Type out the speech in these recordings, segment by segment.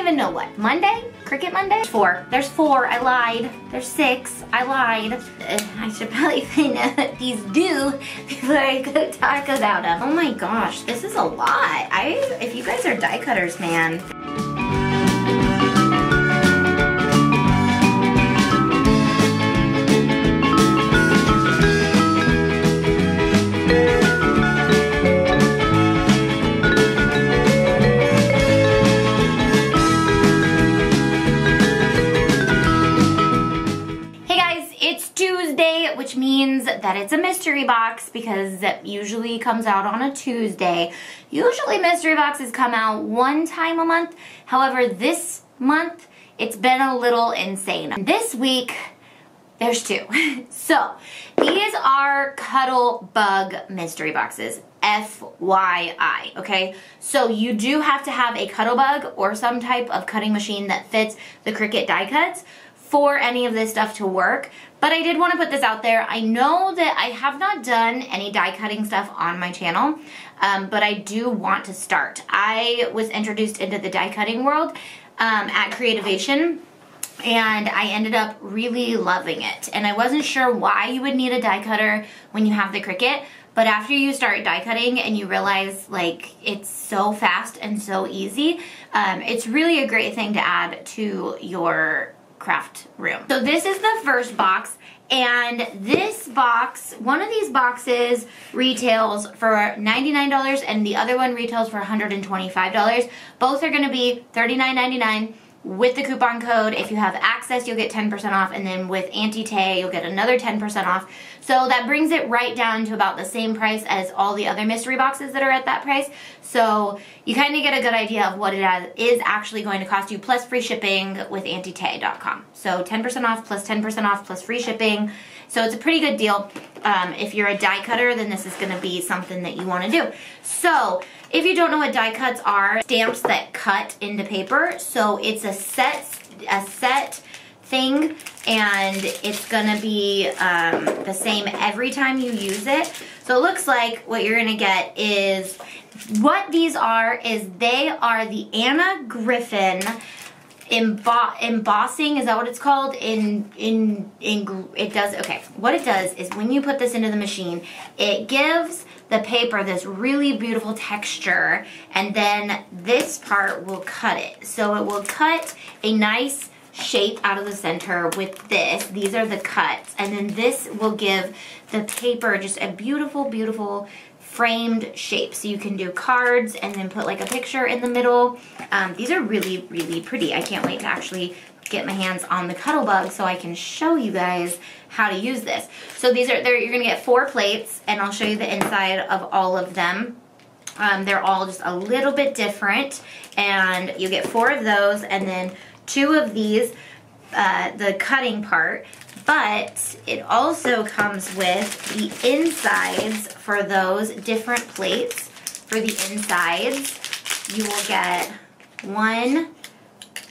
even know what. Monday? Cricut Monday? 4. There's 4. I lied. There's 6. I lied. I should probably find out what these do before I cook tacos out of. Oh my gosh, this is a lot. If you guys are die cutters, man. Which means that it's a mystery box because it usually comes out on a Tuesday. Usually mystery boxes come out one time a month. However, this month, it's been a little insane. This week, there's 2. So, these are Cuttle bug mystery boxes. FYI, okay? So you do have to have a Cuttle bug or some type of cutting machine that fits the Cricut die cuts for any of this stuff to work. But I did want to put this out there. I know that I have not done any die cutting stuff on my channel, but I do want to start. I was introduced into the die cutting world at Creativation, and I ended up really loving it. And I wasn't sure why you would need a die cutter when you have the Cricut, but after you start die cutting and you realize like it's so fast and so easy, it's really a great thing to add to your craft room. So this is the first box, and this box, one of these boxes retails for $99 and the other one retails for $125. Both are going to be $39.99 with the coupon code. If you have access, you'll get 10% off, and then with Anti-Tay, you'll get another 10% off. So that brings it right down to about the same price as all the other mystery boxes that are at that price. So you kind of get a good idea of what it is actually going to cost you, plus free shipping with antitay.com. So 10% off plus 10% off plus free shipping. So it's a pretty good deal. If you're a die cutter, then this is going to be something that you want to do. So if you don't know what die cuts are, stamps that cut into paper. So it's a set thing, and it's gonna be the same every time you use it. So it looks like what you're gonna get is, what these are is they are the Anna Griffin embossing, is that what it's called? It does, okay, what it does is when you put this into the machine, it gives the paper this really beautiful texture, and then this part will cut it. So it will cut a nice shape out of the center with this. These are the cuts, and then this will give the paper just a beautiful, beautiful framed shape. So you can do cards and then put like a picture in the middle. These are really, really pretty. I can't wait to actually get my hands on the Cuttle bug so I can show you guys how to use this. So these are, you're gonna get 4 plates, and I'll show you the inside of all of them. They're all just a little bit different, and you get 4 of those, and then 2 of these, the cutting part, but it also comes with the insides for those different plates. For the insides, you will get 1,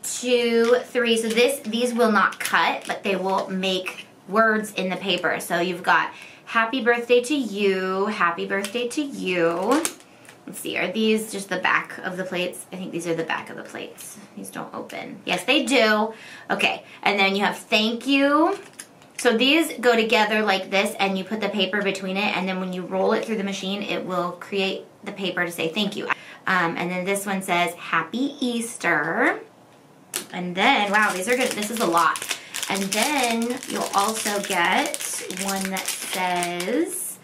2, 3. So these will not cut, but they will make words in the paper. So you've got happy birthday to you, happy birthday to you. Let's see, are these just the back of the plates? I think these are the back of the plates. These don't open. Yes, they do. Okay, and then you have thank you. So these go together like this, and you put the paper between it, and then when you roll it through the machine, it will create the paper to say thank you. And then this one says Happy Easter. And then, wow, these are good. This is a lot. And then you'll also get one that says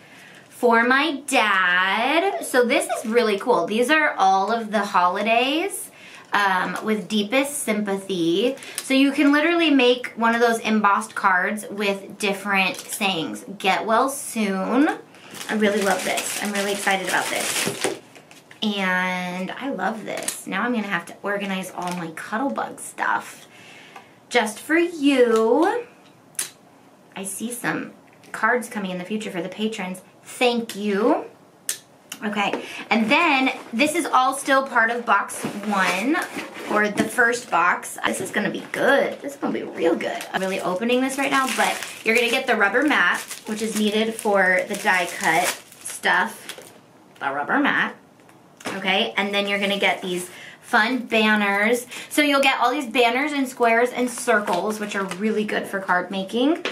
For My Dad. So this is really cool. These are all of the holidays with deepest sympathy. So you can literally make one of those embossed cards with different sayings. Get well soon. I really love this. I'm really excited about this. And I love this. Now I'm going to have to organize all my Cuttlebug stuff. Just for you. I see some cards coming in the future for the patrons. Thank you. Okay, and then this is all still part of box 1, or the first box. This is gonna be good. This is gonna be real good. I'm really opening this right now, but you're gonna get the rubber mat, which is needed for the die cut stuff. The rubber mat, okay? And then you're gonna get these fun banners. So you'll get all these banners and squares and circles, which are really good for card making.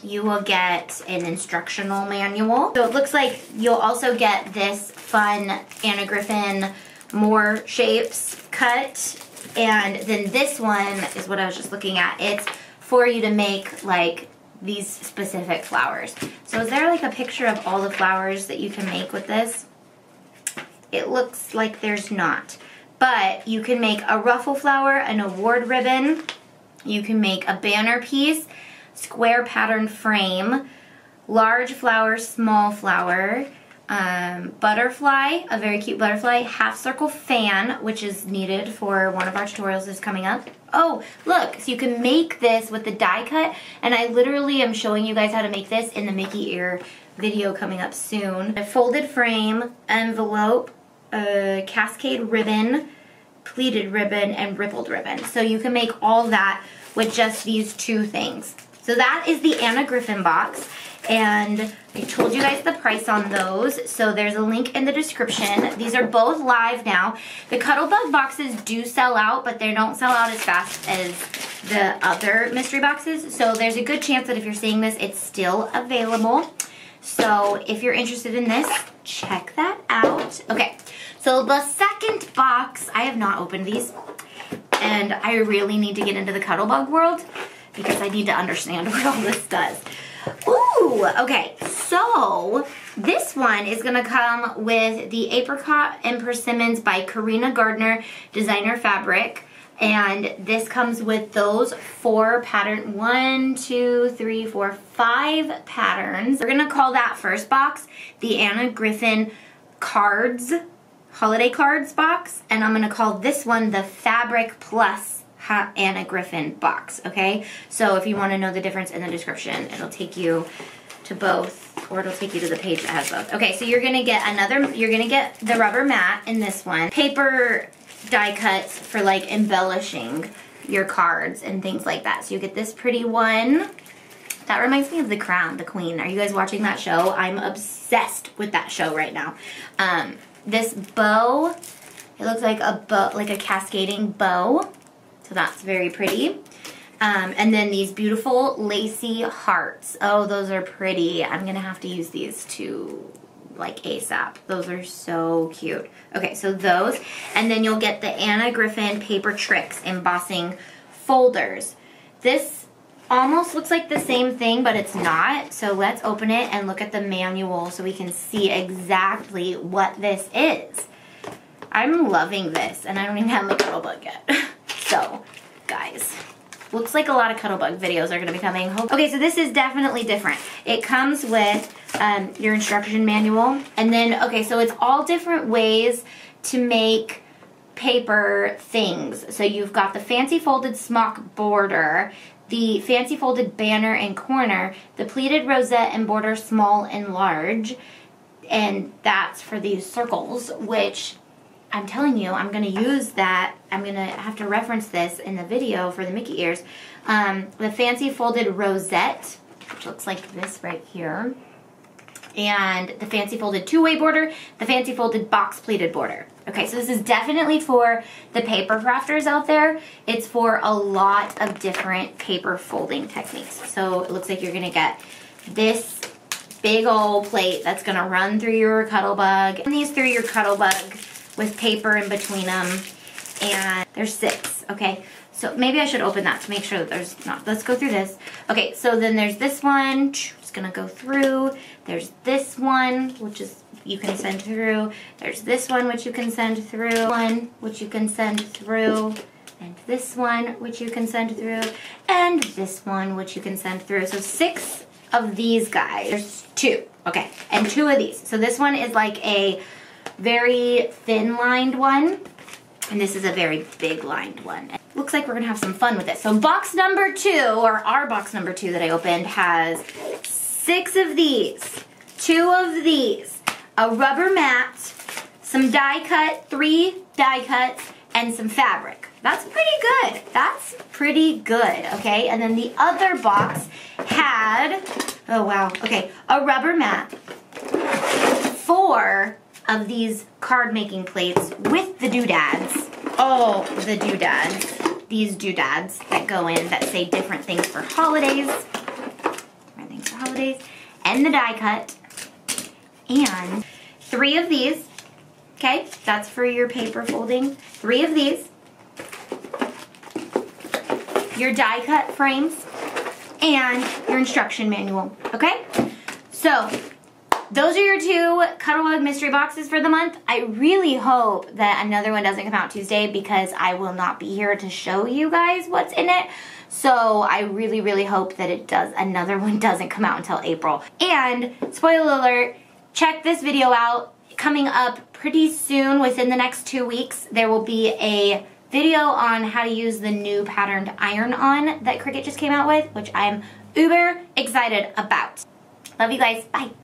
You will get an instructional manual. So it looks like you'll also get this fun Anna Griffin More Shapes cut. And then this one is what I was just looking at. It's for you to make like these specific flowers. So is there like a picture of all the flowers that you can make with this? It looks like there's not. But you can make a ruffle flower, an award ribbon. You can make a banner piece, square pattern frame, large flower, small flower, butterfly, a very cute butterfly, half circle fan, which is needed for one of our tutorials that's coming up. Oh, look, so you can make this with the die cut, and I literally am showing you guys how to make this in the Mickey ear video coming up soon. A folded frame, envelope, cascade ribbon, pleated ribbon, and rippled ribbon. So you can make all that with just these two things. So that is the Anna Griffin box, and I told you guys the price on those, so there's a link in the description. These are both live now. The Cuttlebug boxes do sell out, but they don't sell out as fast as the other mystery boxes, so there's a good chance that if you're seeing this, it's still available. So if you're interested in this, check that out. Okay, so the second box, I have not opened these, and I really need to get into the Cuttlebug world, because I need to understand what all this does. Ooh, okay, so this one is gonna come with the Apricot and Persimmons by Karina Gardner Designer Fabric. And this comes with those 4 pattern, 1, 2, 3, 4, 5 patterns. We're gonna call that first box the Anna Griffin Cards, Holiday Cards box. And I'm gonna call this one the Fabric Plus Anna Griffin box, okay? So if you want to know the difference in the description, it'll take you to both, or it'll take you to the page that has both. Okay, so you're gonna get the rubber mat in this one. Paper die cuts for like embellishing your cards and things like that. So you get this pretty one. That reminds me of The Crown, The Queen. Are you guys watching that show? I'm obsessed with that show right now. This bow, it looks like a bow, like a cascading bow. So that's very pretty. And then these beautiful lacy hearts. Oh, those are pretty. I'm gonna have to use these to like ASAP. Those are so cute. Okay, so those. And then you'll get the Anna Griffin Paper Tricks embossing folders. This almost looks like the same thing, but it's not. So let's open it and look at the manual so we can see exactly what this is. I'm loving this, and I don't even have my Cuttlebug yet. So, guys, looks like a lot of Cuttlebug videos are going to be coming. Okay, so this is definitely different. It comes with your instruction manual. And then, okay, so it's all different ways to make paper things. So you've got the fancy folded smock border, the fancy folded banner and corner, the pleated rosette and border small and large. And that's for these circles, which I'm telling you, I'm going to use that. I'm going to have to reference this in the video for the Mickey ears. The fancy folded rosette, which looks like this right here. And the fancy folded two-way border, the fancy folded box pleated border. Okay, so this is definitely for the paper crafters out there. It's for a lot of different paper folding techniques. So it looks like you're going to get this big old plate that's going to run through your Cuttlebug. And these through your Cuttlebug with paper in between them, and there's 6, okay? So maybe I should open that to make sure that there's not. Let's go through this. Okay, so then there's this one, just gonna go through. There's this one, which is, you can send through. There's this one, which you can send through. One, which you can send through. And this one, which you can send through. And this one, which you can send through. So 6 of these guys. There's 2, okay, and 2 of these. So this one is like a very thin lined one, and this is a very big lined one. Looks like we're gonna have some fun with this. So box number 2, or our box number 2 that I opened, has 6 of these, 2 of these, a rubber mat, some die cut, 3 die cuts, and some fabric. That's pretty good. That's pretty good, okay? And then the other box had, oh wow, okay, a rubber mat, 4 of these card making plates with the doodads. Oh, the doodads. These doodads that go in that say different things for holidays. Different things for holidays. And the die cut. And 3 of these. Okay, that's for your paper folding. 3 of these. Your die cut frames. And your instruction manual. Okay? So, those are your 2 Cuttle mystery boxes for the month. I really hope that another one doesn't come out Tuesday because I will not be here to show you guys what's in it. So I really, really hope that another one doesn't come out until April. And spoiler alert, check this video out. Coming up pretty soon, within the next 2 weeks, there will be a video on how to use the new patterned iron-on that Cricut just came out with, which I'm uber excited about. Love you guys. Bye.